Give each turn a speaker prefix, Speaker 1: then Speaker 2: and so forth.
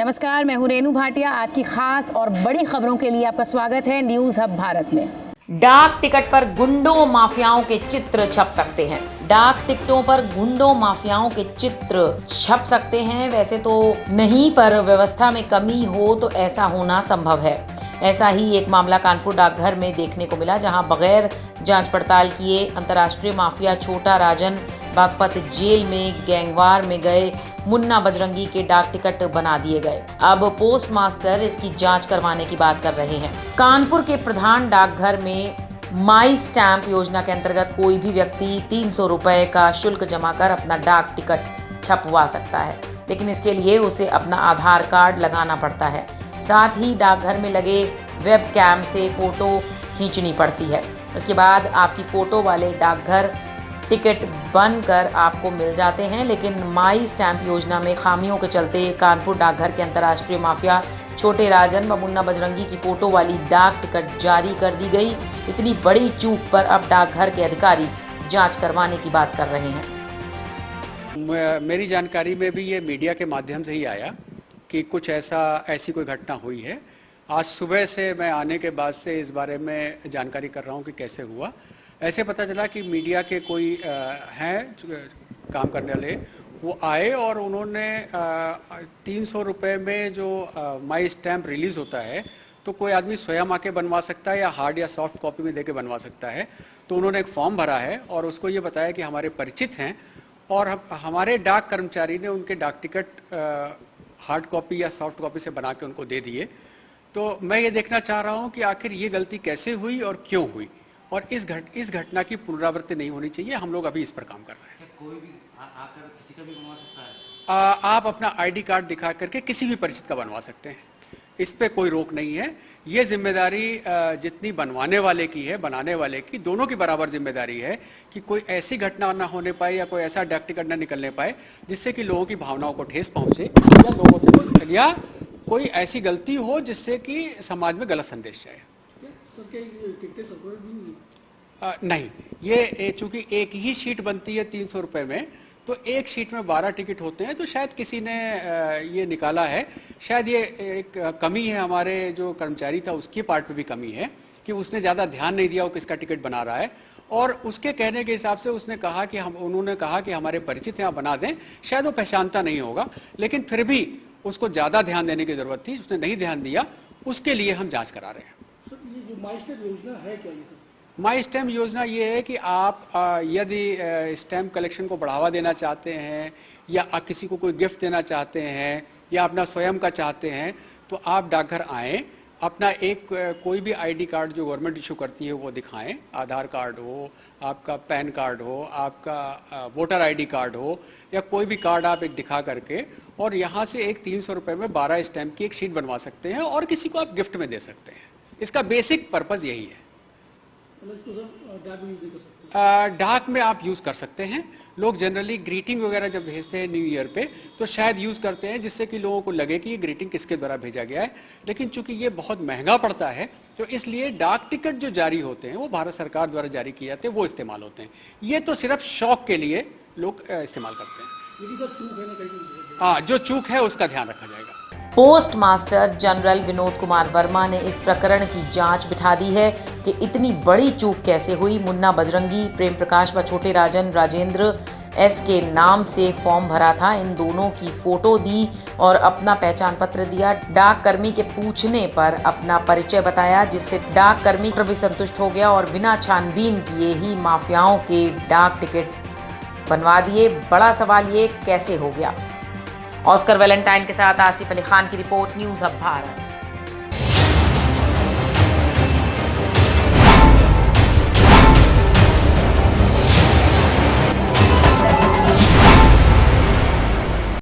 Speaker 1: नमस्कार, मैं हूं रेनू भाटिया। आज की खास और बड़ी खबरों के लिए आपका स्वागत है न्यूज हब भारत में।
Speaker 2: डाक टिकट पर गुंडों माफियाओं के चित्र छप सकते हैं। डाक टिकटों पर गुंडों माफियाओं के चित्र छप सकते हैं। वैसे तो नहीं, पर व्यवस्था में कमी हो तो ऐसा होना संभव है। ऐसा ही एक मामला कानपुर डाकघर में देखने को मिला, जहां बगैर जांच पड़ताल किए अंतर्राष्ट्रीय माफिया छोटा राजन बागपत जेल में गैंगवार में गए मुन्ना बजरंगी के डाक टिकट बना दिए गए। अब पोस्टमास्टर इसकी जांच करवाने की बात कर रहे हैं। कानपुर के प्रधान डाकघर में माई स्टैंप योजना के अंतर्गत कोई भी व्यक्ति 300 रुपए का शुल्क जमा कर अपना डाक टिकट छपवा सकता है, लेकिन इसके लिए उसे अपना आधार कार्ड लगाना पड़ता है। साथ ही डाकघर में लगे वेब कैम से फोटो खींचनी पड़ती है। इसके बाद आपकी फोटो वाले डाकघर टिकट बनकर आपको मिल जाते हैं। लेकिन माई स्टैंप योजना में खामियों के चलते कानपुर डाकघर के अंतर्राष्ट्रीय माफिया छोटे राजन व मुन्ना बजरंगी की फोटो वाली डाक टिकट जारी कर दी गई। इतनी बड़ी चूक पर अब डाकघर के अधिकारी जांच करवाने की बात कर रहे हैं।
Speaker 3: मेरी जानकारी में भी ये मीडिया के माध्यम से ही आया कि कुछ ऐसी कोई घटना हुई है। आज सुबह से मैं आने के बाद से इस बारे में जानकारी कर रहा हूँ कि कैसे हुआ। ऐसे पता चला कि मीडिया के कोई हैं काम करने वाले, वो आए और उन्होंने 300 रुपये में जो माई स्टैम्प रिलीज़ होता है, तो कोई आदमी स्वयं आके बनवा सकता है या हार्ड या सॉफ्ट कॉपी में देके बनवा सकता है। तो उन्होंने एक फॉर्म भरा है और उसको ये बताया कि हमारे परिचित हैं और हमारे डाक कर्मचारी ने उनके डाक टिकट हार्ड कॉपी या सॉफ्ट कॉपी से बना के उनको दे दिए। तो मैं ये देखना चाह रहा हूँ कि आखिर ये गलती कैसे हुई और क्यों हुई, और इस घटना की पुनरावृत्ति नहीं होनी चाहिए। हम लोग अभी इस पर काम कर रहे हैं।
Speaker 4: कोई भी आकर किसी का भी बनवा सकता है?
Speaker 3: आप अपना आईडी कार्ड दिखा करके किसी भी परिचित का बनवा सकते हैं। इस पे कोई रोक नहीं है। ये जिम्मेदारी जितनी बनवाने वाले की है, बनाने वाले की, दोनों की बराबर जिम्मेदारी है कि कोई ऐसी घटना ना होने पाए या कोई ऐसा डाक टिकट ना निकलने पाए जिससे कि लोगों की भावनाओं को ठेस पहुंचे या लोगों से या कोई ऐसी गलती हो जिससे कि समाज में गलत संदेश जाए। नहीं, ये चूंकि एक ही शीट बनती है 300 रुपये में, तो एक शीट में 12 टिकट होते हैं। तो शायद किसी ने ये निकाला है। शायद ये एक कमी है, हमारे जो कर्मचारी था उसकी पार्ट पे भी कमी है कि उसने ज़्यादा ध्यान नहीं दिया वो किसका टिकट बना रहा है, और उसके कहने के हिसाब से उसने कहा कि उन्होंने कहा कि हमारे परिचित यहाँ बना दें। शायद वो पहचानता नहीं होगा, लेकिन फिर भी उसको ज़्यादा ध्यान देने की ज़रूरत थी, उसने नहीं ध्यान दिया। उसके लिए हम जाँच करा रहे हैं।
Speaker 5: ये जो माई स्टैम्प योजना है क्या ये सर?
Speaker 3: माई स्टैम्प योजना ये है कि आप यदि स्टैम्प कलेक्शन को बढ़ावा देना चाहते हैं या किसी को कोई गिफ्ट देना चाहते हैं या अपना स्वयं का चाहते हैं, तो आप डाकघर आएँ, अपना एक कोई भी आईडी कार्ड जो गवर्नमेंट इशू करती है वो दिखाएं। आधार कार्ड हो, आपका पैन कार्ड हो, आपका वोटर आईडी कार्ड हो, या कोई भी कार्ड आप एक दिखा करके, और यहाँ से एक 300 रुपये में 12 स्टैम्प की एक शीट बनवा सकते हैं और किसी को आप गिफ्ट में दे सकते हैं। इसका बेसिक पर्पज़ यही है।
Speaker 5: इसको सर डाक में यूज नहीं कर सकते?
Speaker 3: डाक में आप यूज़ कर सकते हैं। लोग जनरली ग्रीटिंग वगैरह जब भेजते हैं न्यू ईयर पे, तो शायद यूज़ करते हैं जिससे कि लोगों को लगे कि ये ग्रीटिंग किसके द्वारा भेजा गया है। लेकिन चूंकि ये बहुत महंगा पड़ता है, तो इसलिए डाक टिकट जो जारी होते हैं वो भारत सरकार द्वारा जारी किए जाते हैं, वो इस्तेमाल होते हैं। ये तो सिर्फ शौक के लिए लोग इस्तेमाल करते हैं।
Speaker 5: लेकिन सर चूक है ना कहीं?
Speaker 3: हाँ, जो चूक है उसका ध्यान रखा जाएगा।
Speaker 2: पोस्टमास्टर जनरल विनोद कुमार वर्मा ने इस प्रकरण की जांच बिठा दी है कि इतनी बड़ी चूक कैसे हुई। मुन्ना बजरंगी, प्रेम प्रकाश व छोटे राजन राजेंद्र एस के नाम से फॉर्म भरा था। इन दोनों की फोटो दी और अपना पहचान पत्र दिया। डाक कर्मी के पूछने पर अपना परिचय बताया, जिससे डाक कर्मी भी संतुष्ट हो गया और बिना छानबीन किए ही माफियाओं के डाक टिकट बनवा दिए। बड़ा सवाल ये कैसे हो गया। ऑस्कर वैलेंटाइन के साथ आसिफ अली खान की रिपोर्ट, न्यूज़ हब भारत।